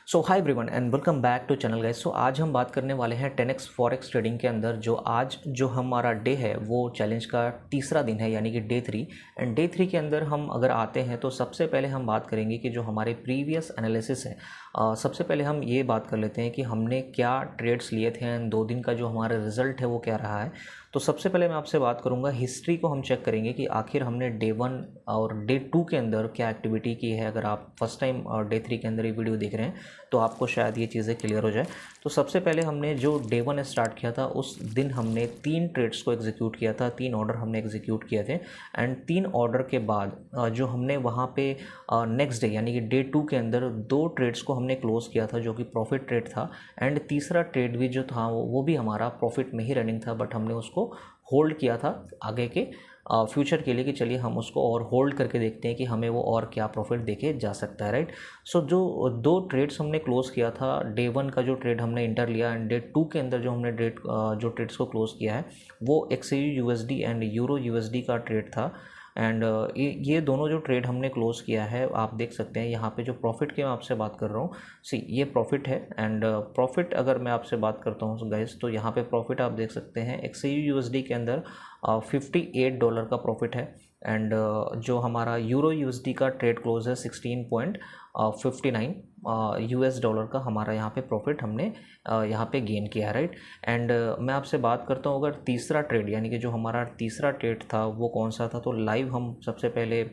So hi everyone and welcome back to channel guys. So आज हम बात करने वाले हैं 10x फॉरेक्स ट्रेडिंग के अंदर जो हमारा डे है वो चैलेंज का तीसरा दिन है यानी कि डे 3। एंड डे 3 के अंदर हम अगर आते हैं तो सबसे पहले हम बात करेंगे कि जो हमारे प्रीवियस एनालिसिस है, सबसे पहले हम ये बात कर लेते हैं कि हमने क्या ट्रेड्स लिए थे एंड 2 दिन का जो हमारा रिजल्ट है वो क्या रहा है। तो सबसे पहले मैं आपसे बात करूंगा, हिस्ट्री को हम चेक करेंगे कि आखिर हमने डे 1 और डे 2 के अंदर क्या एक्टिविटी की है। अगर आप फर्स्ट टाइम डे 3 के अंदर ये वीडियो देख रहे हैं तो आपको शायद ये चीज़ें क्लियर हो जाए। तो सबसे पहले हमने जो डे 1 स्टार्ट किया था उस दिन हमने 3 ट्रेड्स को एग्जीक्यूट किया था, 3 ऑर्डर हमने एग्जीक्यूट किए थे। एंड 3 ऑर्डर के बाद जो हमने वहाँ पे नेक्स्ट डे यानी कि डे 2 के अंदर 2 ट्रेड्स को हमने क्लोज किया था जो कि प्रॉफिट ट्रेड था। एंड तीसरा ट्रेड भी जो था वो भी हमारा प्रॉफिट में ही रनिंग था, बट हमने उसको होल्ड किया था आगे के फ्यूचर के लिए कि चलिए हम उसको और होल्ड करके देखते हैं कि हमें वो और क्या प्रॉफिट देके जा सकता है, राइट। सो जो 2 ट्रेड्स हमने क्लोज किया था, डे 1 का जो ट्रेड हमने इंटर लिया एंड डे 2 के अंदर जो हमने जो ट्रेड्स को क्लोज किया है वो XAU USD and euro USD का ट्रेड था। एंड ये दोनों जो ट्रेड हमने क्लोज किया है आप देख सकते हैं यहाँ पे जो प्रॉफिट की मैं आपसे बात कर रहा हूँ। सी ये प्रॉफिट है एंड प्रॉफिट अगर मैं आपसे बात करता हूँ गाइस तो यहाँ पे प्रॉफिट आप देख सकते हैं XAU USD के अंदर $58 का प्रॉफिट है। एंड जो हमारा यूरो USD का ट्रेड क्लोज है 16.59 US डॉलर का हमारा यहाँ पे प्रॉफिट हमने यहाँ पे गेन किया, राइट। एंड मैं आपसे बात करता हूँ अगर तीसरा ट्रेड यानी कि जो हमारा तीसरा ट्रेड था वो कौन सा था, तो लाइव हम सबसे पहले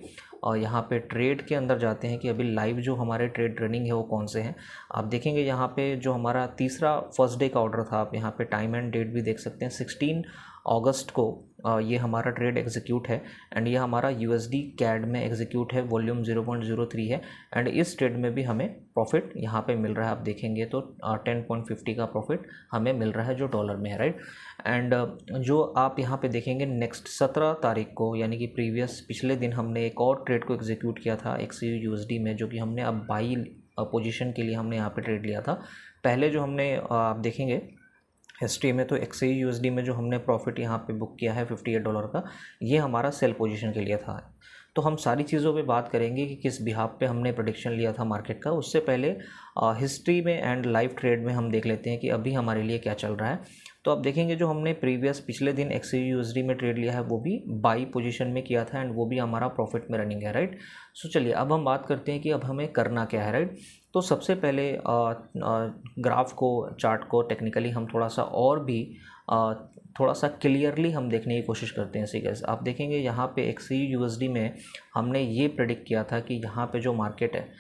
यहाँ पे ट्रेड के अंदर जाते हैं कि अभी लाइव जो हमारे ट्रेड रनिंग है वो कौन से हैं। आप देखेंगे यहाँ पे जो हमारा तीसरा फर्स्ट डे का ऑर्डर था, आप यहाँ पे टाइम एंड डेट भी देख सकते हैं, 16 अगस्त को ये हमारा ट्रेड एग्जीक्यूट है। एंड ये हमारा USD CAD में एग्जीक्यूट है, वॉल्यूम 0.03 है। एंड इस ट्रेड में भी हमें प्रॉफिट यहाँ पे मिल रहा है, आप देखेंगे तो 10.50 का प्रॉफिट हमें मिल रहा है जो डॉलर में है, राइट। एंड जो आप यहाँ पे देखेंगे नेक्स्ट 17 तारीख को यानी कि पिछले दिन हमने एक और ट्रेड को एग्जीक्यूट किया था XAU USD में, जो कि हमने अब बाई पोजीशन के लिए हमने यहाँ पे ट्रेड लिया था। पहले जो हमने आप देखेंगे हिस्ट्री में तो XAU USD में जो हमने प्रॉफिट यहाँ पे बुक किया है $58 का, ये हमारा सेल पोजीशन के लिए था। तो हम सारी चीज़ों पे बात करेंगे कि किस बिहाफ पे हमने प्रेडिक्शन लिया था मार्केट का। उससे पहले हिस्ट्री में एंड लाइव ट्रेड में हम देख लेते हैं कि अभी हमारे लिए क्या चल रहा है। तो आप देखेंगे जो हमने पिछले दिन XAU USD में ट्रेड लिया है वो भी बाई पोजीशन में किया था एंड वो भी हमारा प्रॉफिट में रनिंग है, राइट। सो चलिए अब हम बात करते हैं कि अब हमें करना क्या है, राइट। तो सबसे पहले ग्राफ को, चार्ट को टेक्निकली हम थोड़ा सा और भी थोड़ा सा क्लियरली हम देखने की कोशिश करते हैं। गाइस आप देखेंगे यहाँ पे XAU USD में हमने ये प्रेडिक्ट किया था कि यहाँ पे जो मार्केट है,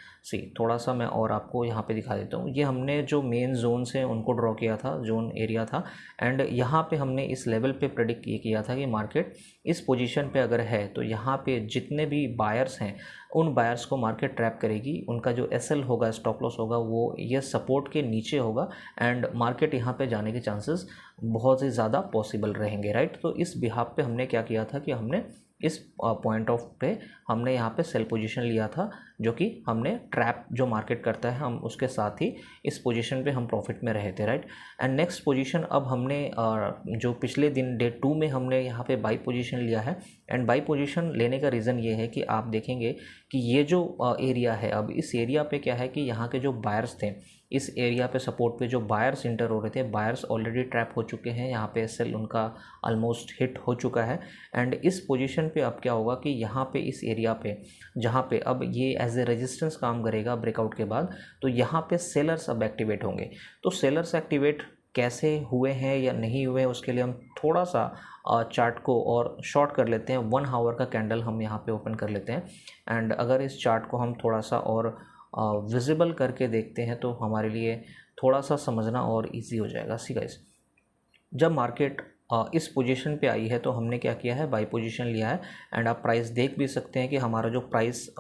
थोड़ा सा मैं और आपको यहाँ पे दिखा देता हूँ। ये हमने जो मेन जोन्स हैं उनको ड्रॉ किया था, जोन एरिया था। एंड यहाँ पे हमने इस लेवल पे प्रेडिक्ट ये किया था कि मार्केट इस पोजीशन पे अगर है तो यहाँ पे जितने भी बायर्स हैं उन बायर्स को मार्केट ट्रैप करेगी, उनका जो SL होगा, स्टॉप लॉस होगा, वो ये सपोर्ट के नीचे होगा एंड मार्केट यहाँ पे जाने के चांसेस बहुत ही ज़्यादा पॉसिबल रहेंगे, राइट। तो इस बिहाफ पे हमने क्या किया था कि हमने इस पॉइंट ऑफ पे हमने यहाँ पे सेल पोजीशन लिया था, जो कि हमने ट्रैप जो मार्केट करता है हम उसके साथ ही इस पोजीशन पे हम प्रॉफिट में रहे थे, राइट। एंड नेक्स्ट पोजीशन अब हमने जो पिछले दिन डे 2 में हमने यहाँ पे बाई पोजीशन लिया है। एंड बाई पोजीशन लेने का रीज़न ये है कि आप देखेंगे कि ये जो एरिया है, अब इस एरिया पे क्या है कि यहाँ के जो बायर्स थे, इस एरिया पे सपोर्ट पे जो बायर्स इंटर हो रहे थे, बायर्स ऑलरेडी ट्रैप हो चुके हैं, यहाँ पे SL उनका ऑलमोस्ट हिट हो चुका है। एंड इस पोजीशन पे अब क्या होगा कि यहाँ पे इस एरिया पे जहाँ पे अब ये एज ए रेजिस्टेंस काम करेगा ब्रेकआउट के बाद, तो यहाँ पे सेलर्स अब एक्टिवेट होंगे। तो सेलर्स एक्टिवेट कैसे हुए हैं या नहीं हुए हैं उसके लिए हम थोड़ा सा चार्ट को और शॉर्ट कर लेते हैं। 1 आवर का कैंडल हम यहाँ पे ओपन कर लेते हैं। एंड अगर इस चार्ट को हम थोड़ा सा और विजिबल करके देखते हैं तो हमारे लिए थोड़ा सा समझना और इजी हो जाएगा। सी गाइस, जब मार्केट इस पोजीशन पे आई है तो हमने क्या किया है, बाई पोजीशन लिया है। एंड आप प्राइस देख भी सकते हैं कि हमारा जो प्राइस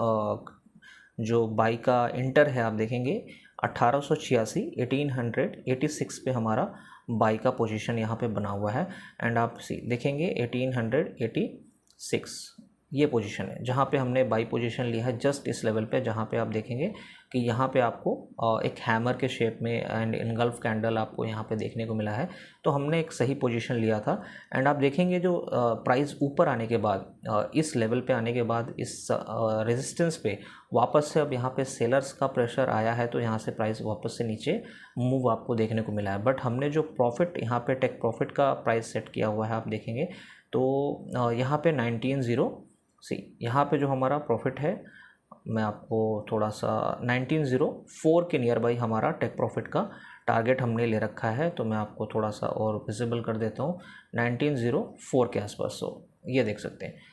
जो बाई का इंटर है, आप देखेंगे 1886 पे हमारा बाई का पोजीशन यहाँ पे बना हुआ है। एंड आप देखेंगे 1886 ये पोजीशन है जहाँ पे हमने बाई पोजीशन लिया है, जस्ट इस लेवल पे, जहाँ पे आप देखेंगे कि यहाँ पे आपको एक हैमर के शेप में एंड इनगल्फ कैंडल आपको यहाँ पे देखने को मिला है। तो हमने एक सही पोजीशन लिया था। एंड आप देखेंगे जो प्राइस ऊपर आने के बाद, इस लेवल पे आने के बाद, इस रेजिस्टेंस पे वापस से अब यहाँ पे सेलर्स का प्रेशर आया है, तो यहाँ से प्राइस वापस से नीचे मूव आपको देखने को मिला है। बट हमने जो प्रॉफिट यहाँ पे टेक प्रॉफिट का प्राइस सेट किया हुआ है, आप देखेंगे तो यहाँ पे 19.0 यहाँ पे जो हमारा प्रॉफिट है, मैं आपको थोड़ा सा 1904 के नियर बाई हमारा टेक प्रॉफिट का टारगेट हमने ले रखा है। तो मैं आपको थोड़ा सा और विजिबल कर देता हूँ, 1904 के आसपास। सो ये देख सकते हैं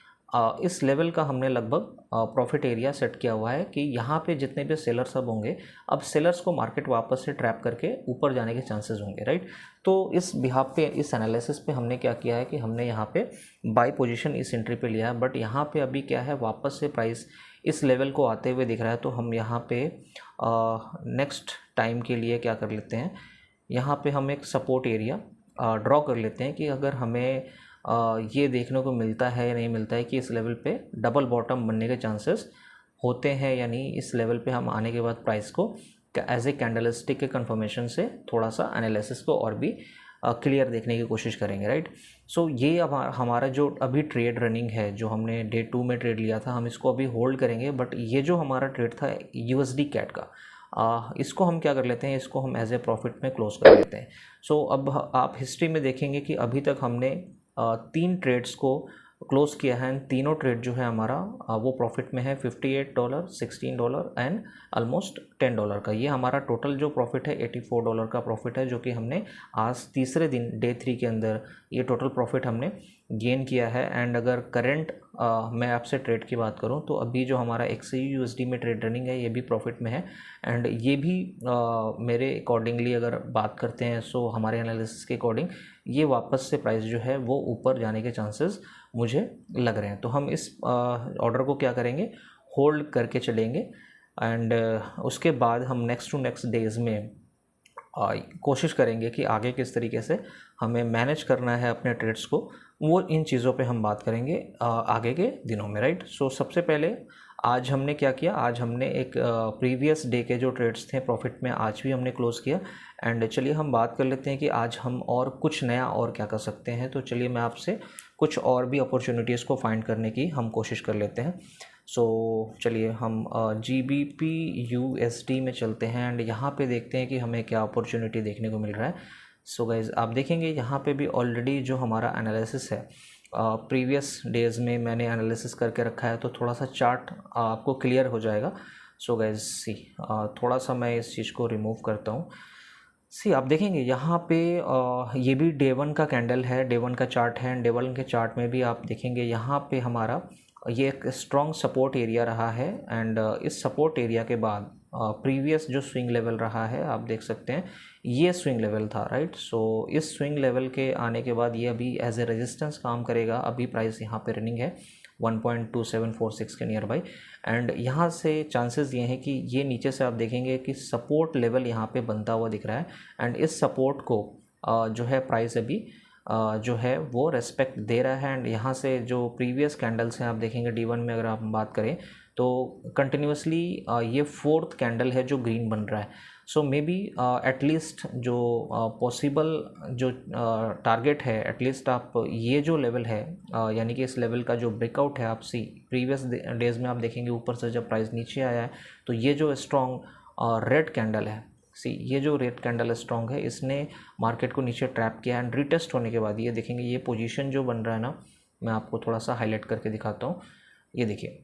इस लेवल का हमने लगभग प्रॉफिट एरिया सेट किया हुआ है कि यहाँ पे जितने भी सेलर्स अब होंगे, अब सेलर्स को मार्केट वापस से ट्रैप करके ऊपर जाने के चांसेस होंगे, राइट। तो इस बिहाफ पे, इस एनालिसिस पे हमने क्या किया है कि हमने यहाँ पे बाई पोजीशन इस एंट्री पे लिया है। बट यहाँ पे अभी क्या है, वापस से प्राइस इस लेवल को आते हुए दिख रहा है। तो हम यहाँ पे नेक्स्ट टाइम के लिए क्या कर लेते हैं, यहाँ पे हम एक सपोर्ट एरिया ड्रॉ कर लेते हैं कि अगर हमें ये देखने को मिलता है या नहीं मिलता है कि इस लेवल पे डबल बॉटम बनने के चांसेस होते हैं या नहीं। इस लेवल पे हम आने के बाद प्राइस को एज ए कैंडलस्टिक के कंफर्मेशन से थोड़ा सा एनालिसिस को और भी क्लियर देखने की कोशिश करेंगे, राइट। सो ये अब हमारा जो अभी ट्रेड रनिंग है, जो हमने डे 2 में ट्रेड लिया था, हम इसको अभी होल्ड करेंगे। बट ये जो हमारा ट्रेड था USD कैट का, इसको हम क्या कर लेते हैं, इसको हम एज ए प्रॉफिट में क्लोज कर लेते हैं। सो अब आप हिस्ट्री में देखेंगे कि अभी तक हमने 3 ट्रेड्स को क्लोज किया है। तीनों ट्रेड जो है हमारा वो प्रॉफिट में है, $58, $16 एंड ऑलमोस्ट $10 का। ये हमारा टोटल जो प्रॉफिट है $84 का प्रॉफिट है, जो कि हमने आज तीसरे दिन डे 3 के अंदर ये टोटल प्रॉफिट हमने गेन किया है। एंड अगर करंट मैं आपसे ट्रेड की बात करूं तो अभी जो हमारा XAUUSD में ट्रेड रनिंग है, ये भी प्रॉफिट में है। एंड ये भी मेरे अकॉर्डिंगली अगर बात करते हैं, सो हमारे एनालिसिस के अकॉर्डिंग ये वापस से प्राइस जो है वो ऊपर जाने के चांसेस मुझे लग रहे हैं। तो हम इस ऑर्डर को क्या करेंगे, होल्ड करके चलेंगे। एंड उसके बाद हम नेक्स्ट टू नेक्स्ट डेज़ में कोशिश करेंगे कि आगे किस तरीके से हमें मैनेज करना है अपने ट्रेड्स को, वो इन चीज़ों पे हम बात करेंगे आगे के दिनों में, राइट। सो सबसे पहले आज हमने क्या किया, आज हमने एक प्रीवियस डे के जो ट्रेड्स थे प्रॉफिट में, आज भी हमने क्लोज़ किया। एंड चलिए हम बात कर लेते हैं कि आज हम और कुछ नया और क्या कर सकते हैं। तो चलिए मैं आपसे कुछ और भी अपॉर्चुनिटीज़ को फाइंड करने की हम कोशिश कर लेते हैं। सो चलिए हम GBP USD में चलते हैं एंड यहाँ पे देखते हैं कि हमें क्या अपॉर्चुनिटी देखने को मिल रहा है। सो गाइज़ आप देखेंगे यहाँ पे भी ऑलरेडी जो हमारा एनालिसिस है, प्रीवियस डेज़ में मैंने एनालिसिस करके रखा है, तो थोड़ा सा चार्ट आपको क्लियर हो जाएगा। सो गाइज़ सी, थोड़ा सा मैं इस चीज़ को रिमूव करता हूँ। सी आप देखेंगे यहाँ पे ये भी डे 1 का कैंडल है, डे 1 का चार्ट है। एंड डे 1 के चार्ट में भी आप देखेंगे यहाँ पे हमारा ये एक स्ट्रॉन्ग सपोर्ट एरिया रहा है। एंड इस सपोर्ट एरिया के बाद प्रीवियस जो स्विंग लेवल रहा है, आप देख सकते हैं ये स्विंग लेवल था, राइट। सो इस स्विंग लेवल के आने के बाद ये अभी एज ए रेजिस्टेंस काम करेगा। अभी प्राइस यहाँ पे रनिंग है 1.2746 के नियर बाई। एंड यहाँ से चांसेस ये हैं कि ये नीचे से आप देखेंगे कि सपोर्ट लेवल यहाँ पे बनता हुआ दिख रहा है। एंड इस सपोर्ट को जो है प्राइस अभी जो है वो रेस्पेक्ट दे रहा है। एंड यहाँ से जो प्रीवियस कैंडल्स हैं आप देखेंगे D1 में अगर आप बात करें तो कंटिन्यूसली ये 4th कैंडल है जो ग्रीन बन रहा है। सो मे बी एटलीस्ट जो पॉसिबल जो टारगेट है, एटलीस्ट आप ये जो लेवल है यानी कि इस लेवल का जो ब्रेकआउट है, आप सी प्रीवियस डेज में आप देखेंगे ऊपर से जब प्राइस नीचे आया है तो ये जो स्ट्रॉन्ग रेड कैंडल है, सी ये जो रेड कैंडल स्ट्रॉन्ग है, इसने मार्केट को नीचे ट्रैप किया। एंड रिटेस्ट होने के बाद ये देखेंगे ये पोजीशन जो बन रहा है ना, मैं आपको थोड़ा सा हाईलाइट करके दिखाता हूँ। ये देखिए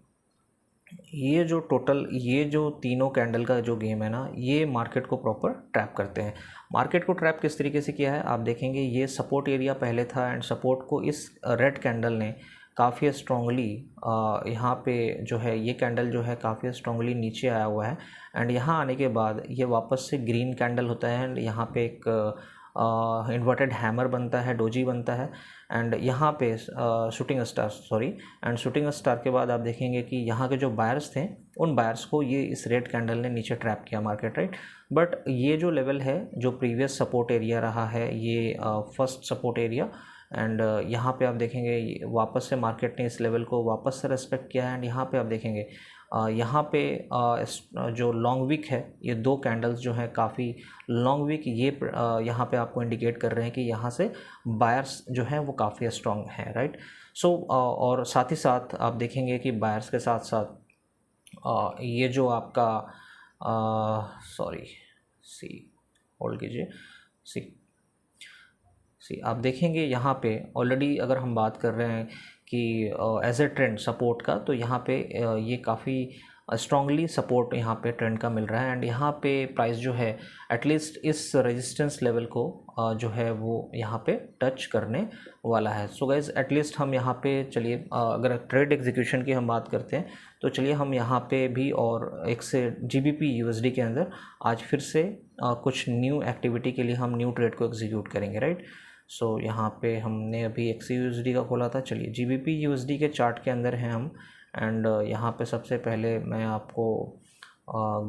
ये जो टोटल ये जो तीनों कैंडल का जो गेम है ना, ये मार्केट को प्रॉपर ट्रैप करते हैं। मार्केट को ट्रैप किस तरीके से किया है आप देखेंगे, ये सपोर्ट एरिया पहले था एंड सपोर्ट को इस रेड कैंडल ने काफ़ी स्ट्रांगली यहाँ पे जो है ये कैंडल जो है काफ़ी स्ट्रांगली नीचे आया हुआ है। एंड यहाँ आने के बाद ये वापस से ग्रीन कैंडल होता है एंड यहाँ पे एक इन्वर्टेड हैमर बनता है, डोजी बनता है। एंड यहाँ पे शूटिंग स्टार के बाद आप देखेंगे कि यहाँ के जो बायर्स थे उन बायर्स को ये इस रेड कैंडल ने नीचे ट्रैप किया मार्केट, राइट। बट ये जो लेवल है जो प्रीवियस सपोर्ट एरिया रहा है, ये फर्स्ट सपोर्ट एरिया, एंड यहाँ पे आप देखेंगे वापस से मार्केट ने इस लेवल को वापस से रेस्पेक्ट किया है। एंड यहाँ पे आप देखेंगे यहाँ पे जो लॉन्ग वीक है, ये 2 कैंडल्स जो हैं काफ़ी लॉन्ग वीक, ये यहाँ पे आपको इंडिकेट कर रहे हैं कि यहाँ से बायर्स जो हैं वो काफ़ी स्ट्रॉन्ग हैं, राइट। सो और साथ ही साथ आप देखेंगे कि बायर्स के साथ साथ ये जो आपका सी होल्ड कीजिए, सी आप देखेंगे यहाँ पे ऑलरेडी अगर हम बात कर रहे हैं कि एज ए ट्रेंड सपोर्ट का, तो यहाँ पे ये काफ़ी स्ट्रांगली सपोर्ट यहाँ पे ट्रेंड का मिल रहा है। एंड यहाँ पे प्राइस जो है एटलीस्ट इस रेजिस्टेंस लेवल को जो है वो यहाँ पे टच करने वाला है। सो गाइज एटलीस्ट हम यहाँ पे चलिए अगर ट्रेड एग्जीक्यूशन की हम बात करते हैं तो चलिए हम यहाँ पे भी और एक से GBP USD के अंदर आज फिर से कुछ न्यू एक्टिविटी के लिए हम न्यू ट्रेड को एग्जीक्यूट करेंगे, राइट। सो यहाँ पे हमने अभी XAUSD का खोला था, चलिए GBP USD के चार्ट के अंदर हैं हम। एंड यहाँ पे सबसे पहले मैं आपको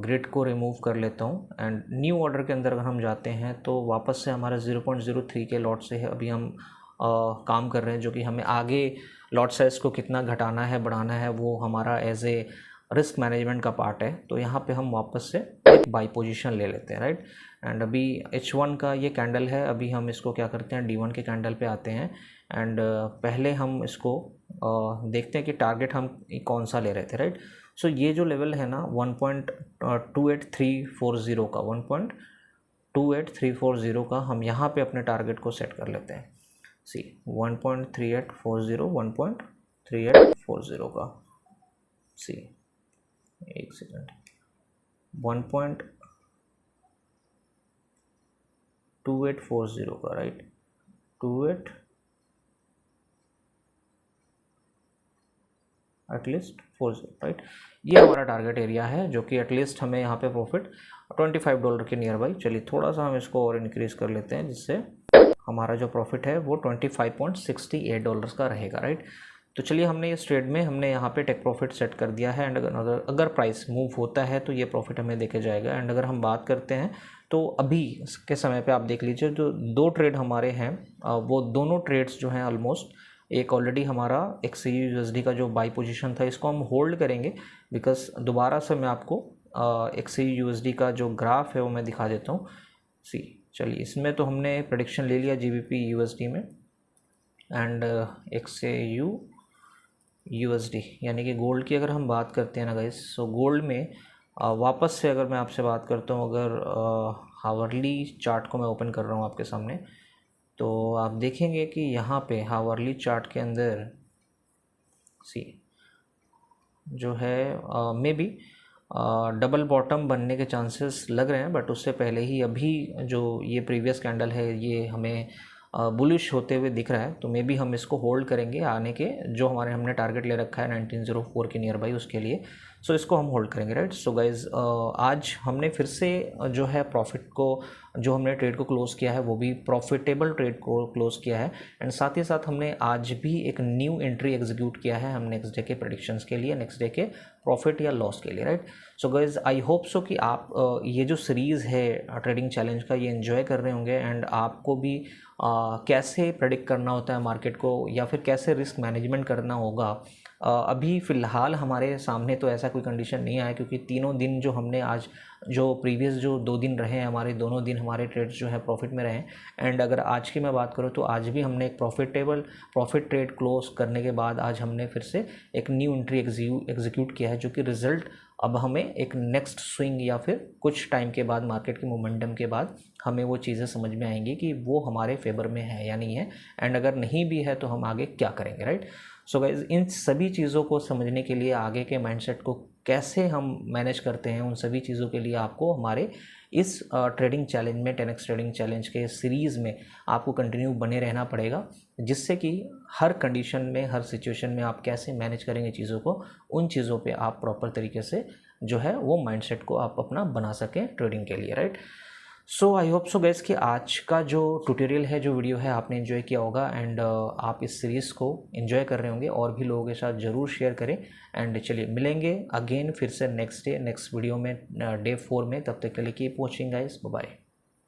ग्रिड को रिमूव कर लेता हूँ। एंड न्यू ऑर्डर के अंदर अगर हम जाते हैं तो वापस से हमारा 0.03 के लॉट से है अभी हम काम कर रहे हैं, जो कि हमें आगे लॉट साइज़ को कितना घटाना है बढ़ाना है वो हमारा एज ए रिस्क मैनेजमेंट का पार्ट है। तो यहाँ पे हम वापस से एक बाई पोजीशन ले लेते हैं, राइट। एंड अभी H1 का ये कैंडल है, अभी हम इसको क्या करते हैं D1 के कैंडल पे आते हैं। एंड पहले हम इसको देखते हैं कि टारगेट हम कौन सा ले रहे थे, राइट। सो ये जो लेवल है ना 1.28340 का 1.28340 का हम यहाँ पे अपने टारगेट को सेट कर लेते हैं। सी 1.3840 का सी एक सेकेंड 1.2840 का, राइट। 28 at least 40, right. ये हमारा टारगेट एरिया है जो कि एटलीस्ट हमें यहाँ पे प्रॉफिट $25 के नियर बाई। चलिए थोड़ा सा हम इसको और इंक्रीज़ कर लेते हैं जिससे हमारा जो प्रॉफिट है वो $25.68 का रहेगा, राइट। तो चलिए हमने इस ट्रेड में हमने यहाँ पे टेक प्रॉफिट सेट कर दिया है। एंड अगर प्राइस मूव होता है तो ये प्रॉफिट हमें देके जाएगा। एंड अगर हम बात करते हैं तो अभी के समय पे आप देख लीजिए जो 2 ट्रेड हमारे हैं वो दोनों ट्रेड्स जो हैं ऑलमोस्ट, एक ऑलरेडी हमारा XAUSD का जो बाई पोजीशन था इसको हम होल्ड करेंगे बिकॉज दोबारा से मैं आपको XAUSD का जो ग्राफ है वो मैं दिखा देता हूँ। चलिए इसमें तो हमने प्रेडिक्शन ले लिया GBP USD में। एंड XAUSD यानी कि गोल्ड की अगर हम बात करते हैं ना गाइस, सो गोल्ड में वापस से अगर मैं आपसे बात करता हूँ, अगर हावरली चार्ट को मैं ओपन कर रहा हूँ आपके सामने, तो आप देखेंगे कि यहाँ पे हावरली चार्ट के अंदर जो है मे बी डबल बॉटम बनने के चांसेस लग रहे हैं। बट उससे पहले ही अभी जो ये प्रीवियस कैंडल है ये हमें बुलिश होते हुए दिख रहा है, तो मे बी हम इसको होल्ड करेंगे आने के जो हमने टारगेट ले रखा है 1904 के नियर बाई उसके लिए। सो इसको हम होल्ड करेंगे, राइट। सो गाइज आज हमने फिर से जो है प्रॉफिट को जो हमने ट्रेड को क्लोज़ किया है वो भी प्रॉफिटेबल ट्रेड को क्लोज़ किया है। एंड साथ ही साथ हमने आज भी एक न्यू एंट्री एग्जीक्यूट किया है हम नेक्स्ट डे के प्रेडिक्शंस के लिए, नेक्स्ट डे के प्रॉफिट या लॉस के लिए, right. So guys I hope so कि आप ये जो सीरीज़ है ट्रेडिंग चैलेंज का ये एंजॉय कर रहे होंगे। एंड आपको भी कैसे प्रेडिक्ट करना होता है मार्केट को या फिर कैसे रिस्क मैनेजमेंट करना होगा। अभी फ़िलहाल हमारे सामने तो ऐसा कोई कंडीशन नहीं आया क्योंकि तीनों दिन जो हमने आज जो प्रीवियस जो 2 दिन रहे हैं हमारे, दोनों दिन हमारे ट्रेड्स जो है प्रॉफिट में रहे। एंड अगर आज की मैं बात करूँ तो आज भी हमने एक प्रॉफिट ट्रेड क्लोज करने के बाद आज हमने फिर से एक न्यू एंट्री एग्जीक्यूट किया है जो कि रिज़ल्ट अब हमें एक नेक्स्ट स्विंग या फिर कुछ टाइम के बाद मार्केट के मोमेंटम के बाद हमें वो चीज़ें समझ में आएंगी कि वो हमारे फेवर में है या नहीं है। एंड अगर नहीं भी है तो हम आगे क्या करेंगे, राइट। सो गाइज इन सभी चीज़ों को समझने के लिए, आगे के माइंडसेट को कैसे हम मैनेज करते हैं, उन सभी चीज़ों के लिए आपको हमारे इस ट्रेडिंग चैलेंज में 10x ट्रेडिंग चैलेंज के सीरीज़ में आपको कंटिन्यू बने रहना पड़ेगा, जिससे कि हर कंडीशन में, हर सिचुएशन में आप कैसे मैनेज करेंगे चीज़ों को, उन चीज़ों पे आप प्रॉपर तरीके से जो है वो माइंडसेट को आप अपना बना सकें ट्रेडिंग के लिए, right. So I hope so guys कि आज का जो ट्यूटोरियल है, जो वीडियो है, आपने एंजॉय किया होगा। एंड आप इस सीरीज़ को एंजॉय कर रहे होंगे और भी लोगों के साथ ज़रूर शेयर करें। एंड चलिए मिलेंगे अगेन फिर से नेक्स्ट वीडियो में डे 4 में। तब तक के लिए keep watching guys, bye bye.